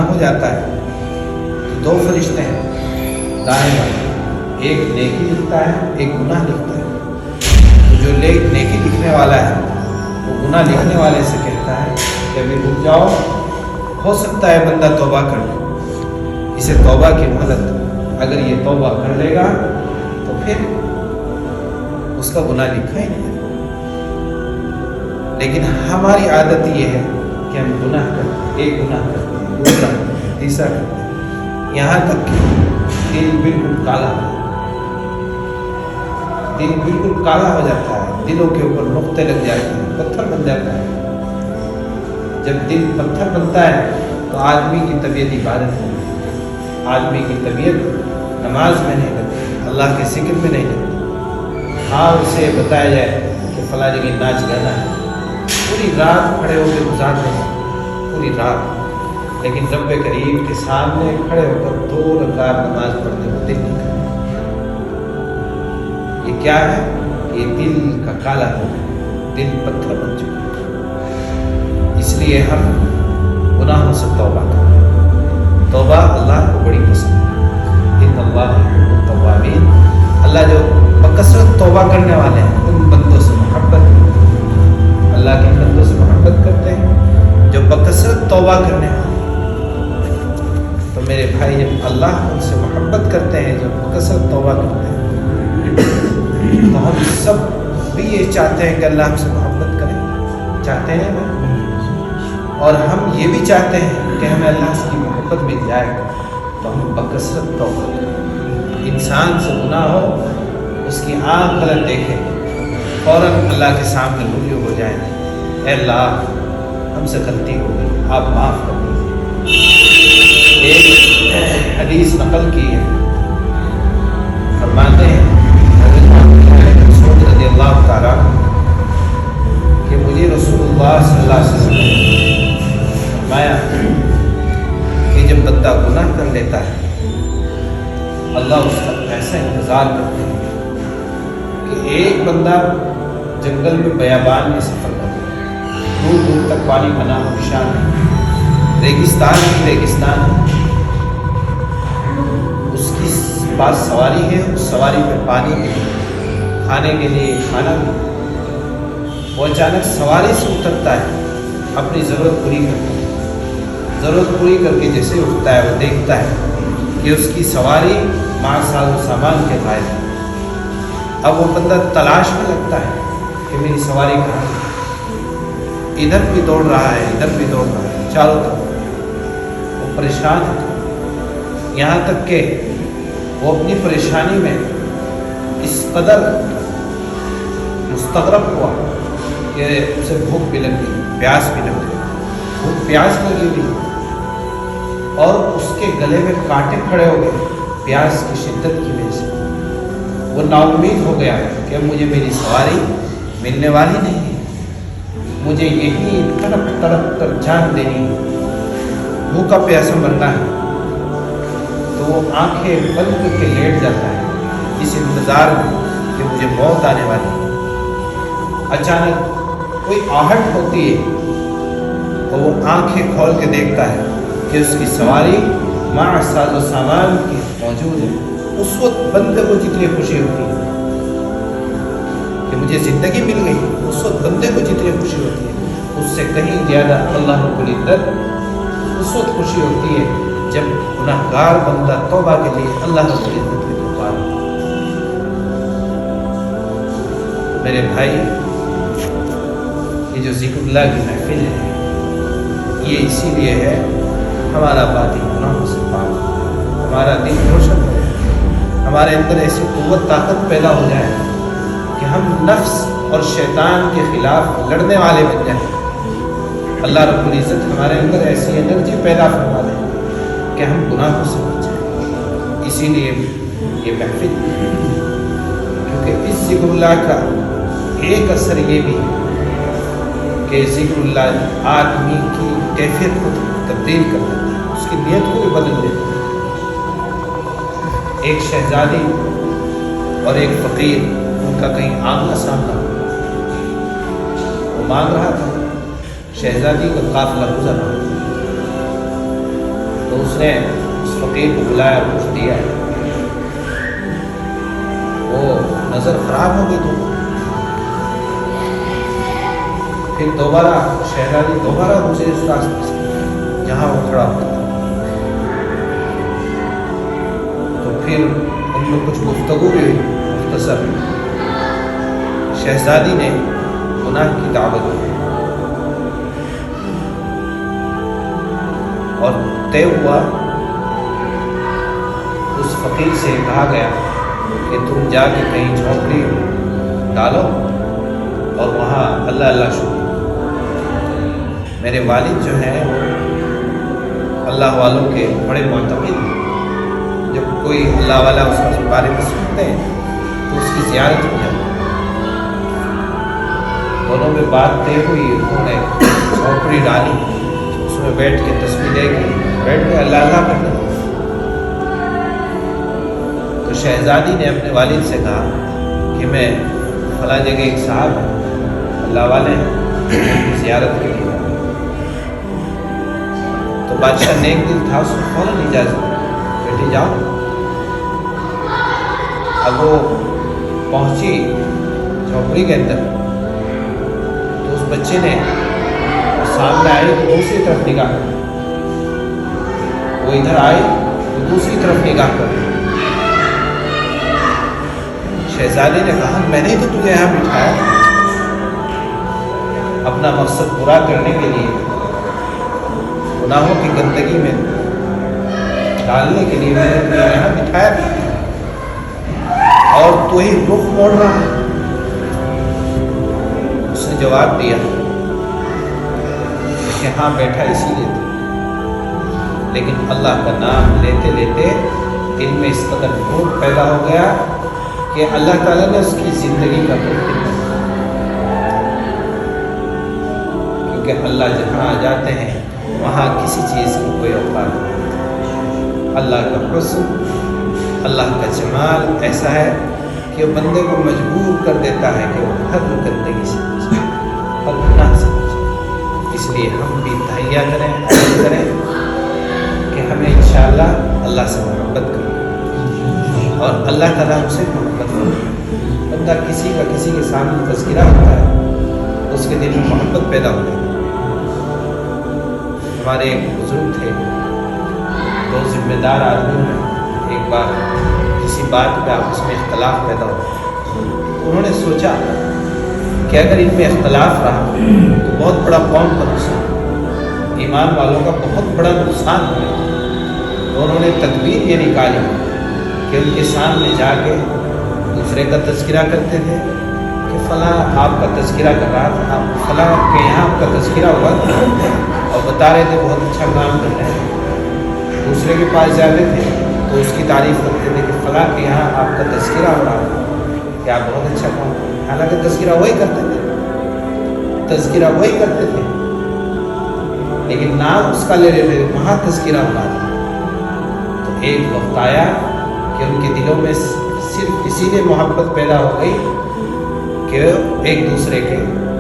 ہو جاتا ہے تو دو فرشتے ہیں دائیں بائیں، ایک نیکی لکھتا ہے ایک گناہ لکھتا ہے۔ تو جو نیکی لکھنے والا ہے وہ گناہ لکھنے والے سے کہتا ہے کہ ابھی رک جاؤ، ہو سکتا ہے بندہ توبہ کر لے، اسے توبہ کی مہلت، اگر یہ توبہ کر لے گا تو پھر اس کا گناہ لکھا ہی نہیں۔ لیکن ہماری عادت یہ ہے کہ ہم گناہ کرتے ہیں، ایک گناہ کرتے ہیں، دوسرا کرتے ہیں، تیسرا کرتے ہیں، یہاں تک کہ دل بالکل کالا ہو جاتا ہے، دل بالکل کالا ہو جاتا ہے، دلوں کے اوپر نقطے لگ جاتے ہیں، پتھر بن جاتا ہے۔ جب دل پتھر بنتا ہے تو آدمی کی طبیعت عبادت میں نہیں، آدمی کی طبیعت نماز میں نہیں لگتی، اللہ کے ذکر میں نہیں لگتی۔ ہاں اسے بتایا جائے کہ فلاں جگہ ناچ گانا ہے، پوری رات کھڑے ہو کے گزارتے ہیں، پوری رات، لیکن رب کریم کے سامنے کھڑے ہو کر 2 رکعت نماز پڑھتے ہوتے نہیں کرتے۔ یہ کیا ہے؟ یہ دل کا کالا ہو، دل پتھر بن چکا۔ اس لیے ہم گناہوں سے توبہ کریں۔ توبہ اللہ کو بڑی پسند ہے۔ ان اللہ یحب التوابین، اللہ جو بکثرت توبہ کرنے والے ہیں ان بندوں سے محبت کرتے ہیں، اللہ کے بندوں سے محبت کرتے ہیں جو بکثرت توبہ کرنے والے ہیں۔ تو میرے بھائی، جب اللہ ان سے محبت کرتے ہیں جو بکثرت توبہ کرتے ہیں، تو ہم سب بھی یہ چاہتے ہیں کہ اللہ ہم سے محبت کرے، چاہتے ہیں نا؟ اور ہم یہ بھی چاہتے ہیں کہ ہمیں اللہ کی محبت مل جائے، تو ہم بکثرت توبہ کریں۔ انسان سے گناہ ہو، اس کی آنکھ غلط دیکھے، فوراً اللہ کے سامنے رجوع ہو جائیں، اے اللہ ہم سے غلطی ہو گئی، آپ معاف کر دیجیے۔ ایک حدیث نقل کی ہے، فرماتے ہیں حضرت مسعود رضی اللہ تعالیٰ کہ مجھے رسول اللہ صلی اللہ علیہ وسلم نے فرمایا کہ جب بندہ گناہ کر لیتا ہے اللہ اس کا ایسا انتظار کرتے ہیں کہ ایک بندہ جنگل میں بیابان میں سفر کرتا ہے، دور دور تک پانی کا نام و نشان ہے، ریگستان ہی ریگستان ہے، اس کی پاس سواری ہے، اس سواری پہ پانی بھی ہے، کھانے کے لیے کھانا بھی ہے۔ وہ اچانک سواری سے اترتا ہے، اپنی ضرورت پوری کرتا ہے، ضرورت پوری کر کے جیسے اٹھتا ہے وہ دیکھتا ہے کہ اس کی سواری مع ساز و سامان کے غائب ہے۔ اب وہ بندہ تلاش میں لگتا ہے کہ میری سواری کہاں ہے، ادھر بھی دوڑ رہا ہے ادھر بھی دوڑ رہا ہے، چاروں طرف وہ پریشان ہے، یہاں تک کہ وہ اپنی پریشانی میں اس قدر مستغرق ہوا کہ اسے بھوک بھی لگ گئی، پیاس بھی لگ گئی، بھوک پیاس لگی ہوئی، اور اس کے گلے میں کانٹے کھڑے ہو گئے پیاس کی شدت کی وجہ سے۔ وہ نا امید ہو گیا کہ اب مجھے میری سواری ملنے والی نہیں ہے، مجھے یہی تڑپ تڑپ کر جان دینی ہے، بھوکا پیاسا مرنا ہے۔ تو وہ آنکھیں بند کر کے لیٹ جاتا ہے اس انتظار میں کہ مجھے موت آنے والی ہے۔ اچانک کوئی آہٹ ہوتی ہے اور وہ آنکھیں کھول کے دیکھتا ہے کہ اس کی سواری مع ساز و سامان کی موجود ہے۔ اس وقت بندے کو جتنی خوشی ہوتی ہے کہ مجھے زندگی مل گئی، اس وقت بندے کو جتنی خوشی ہوتی ہے اس سے کہیں زیادہ اللہ رب العزت اس وقت خوشی ہوتی ہے جب گناہگار بندہ توبہ کے لیے اللہ رب العزت کی پکار۔ میرے بھائی، یہ جو ذکر اللہ کی محفل ہے یہ اسی لیے ہے ہمارا باطن گناہوں سے پاک ہو، ہمارا دل روشن ہو، ہمارے اندر ایسی قوت طاقت پیدا ہو جائے کہ ہم نفس اور شیطان کے خلاف لڑنے والے بن جائیں۔ اللہ رب العزت ہمارے اندر ایسی انرجی پیدا فرما دے کہ ہم گناہوں سے بچ جائیں۔ اسی لیے یہ محفل، کیونکہ اس ذکر اللہ کا ایک اثر یہ بھی ہے کہ ذکر اللہ آدمی کی کیفیت کو تبدیل کر دیتا ہے، اس کی نیت کو بھی بدل دیتا ہے۔ ایک شہزادی اور ایک فقیر، ان کا کہیں آمنا سامنا ہوا، وہ مانگ رہا تھا، شہزادی کا قافلہ گزر رہا تھا، تو اس نے اس فقیر کو بلایا، کچھ دیا، وہ نظر خراب ہو گئی تو پھر دوبارہ شہزادی دوبارہ گزرے اس راستے سے جہاں وہ کھڑا ہوتا تھا، تو پھر ان میں کچھ گفتگو ہوئی مختصر۔ شہزادی نے گناہ کی دعوت دی اور طے ہوا، اس فقیر سے کہا گیا کہ تم جا کے کہیں جھونپڑی ڈالو اور وہاں اللہ اللہ شروع۔ میرے والد جو ہیں وہ اللہ والوں کے بڑے معتقد ہیں، جب کوئی اللہ والا اس کے بارے میں سنتے ہیں تو اس کی زیارت ہو جاتی ہے۔ دونوں میں بات طے ہوئی، انہوں نے جھونپڑی ڈالی، اس میں بیٹھ کے تسبیح لے کے بیٹھ کے اللہ اللہ کرنے لگے۔ تو شہزادی نے اپنے والد سے کہا کہ میں فلاں جگہ ایک صاحب ہیں اللہ والے ہیں، زیارت کے لیے۔ تو بادشاہ نیک دل تھا، اس کو فوراً اجازت بیٹی جاؤ۔ اب وہ پہنچی جھونپڑی کے اندر تو اس بچے نے سامنے آئی تو دوسری طرف نگاہ کر، وہ ادھر آئی تو دوسری طرف نگاہ کر۔ شہزادی نے کہا میں نے تو تجھے یہاں بٹھایا اپنا مقصد پورا کرنے کے لیے، گناہوں کی گندگی میں ڈالنے کے لیے میں نے تجھے یہاں بٹھایا اور تو ہی رخ موڑ رہا ہے۔ اس نے جواب دیا کہ ہاں بیٹھا اسی لیے تھا، لیکن اللہ کا نام لیتے لیتے دل میں اس قدر نور پیدا ہو گیا کہ اللہ تعالیٰ نے اس کی زندگی کا تبدیل کیا، کیونکہ اللہ جہاں آ جاتے ہیں وہاں کسی چیز کی کوئی اوقات نہیں۔ اللہ کا حسن، اللہ کا جمال ایسا ہے کہ وہ بندے کو مجبور کر دیتا ہے کہ وہ ہر گندگی سے بچے، ہر گناہ سے بچے۔ اس لیے ہم بھی تہیا کریں، عمل کریں کہ ہمیں انشاءاللہ اللہ سے محبت کریں اور اللہ تعالیٰ ہم سے محبت کریں۔ بندہ کسی کا کسی کے سامنے تذکرہ ہوتا ہے، اس کے دل میں محبت پیدا ہوتی ہے۔ ہمارے ایک بزرگ تھے، دو ذمہ دار آدمیوں میں ایک بار کسی بات پہ آپس میں اختلاف پیدا ہوا، انہوں نے سوچا کہ اگر ان میں اختلاف رہا تو بہت بڑا قوم کا نقصان، ایمان والوں کا بہت بڑا نقصان ہوا۔ تو انہوں نے تدبیر یہ نکالی کہ ان کے سامنے جا کے دوسرے کا تذکرہ کرتے تھے کہ فلاں آپ کا تذکرہ کر رہا تھا، فلاں کے یہاں آپ کا تذکرہ ہوا اور بتا رہے تھے بہت اچھا کام کر رہے ہیں۔ دوسرے کے پاس جاتے تھے تو اس کی تعریف کرتے تھے کہ فلاں کے یہاں آپ کا تذکرہ ہو رہا تھا کہ آپ بہت اچھا کام کرتے ہیں، حالانکہ تذکرہ وہی کرتے تھے، تذکرہ وہی کرتے تھے، لیکن نام اس کا لے رہے تھے، وہاں تذکرہ ہو رہا تھا۔ تو ایک وقت آیا کہ ان کے دلوں میں صرف اسی لیے محبت پیدا ہو گئی کہ ایک دوسرے کے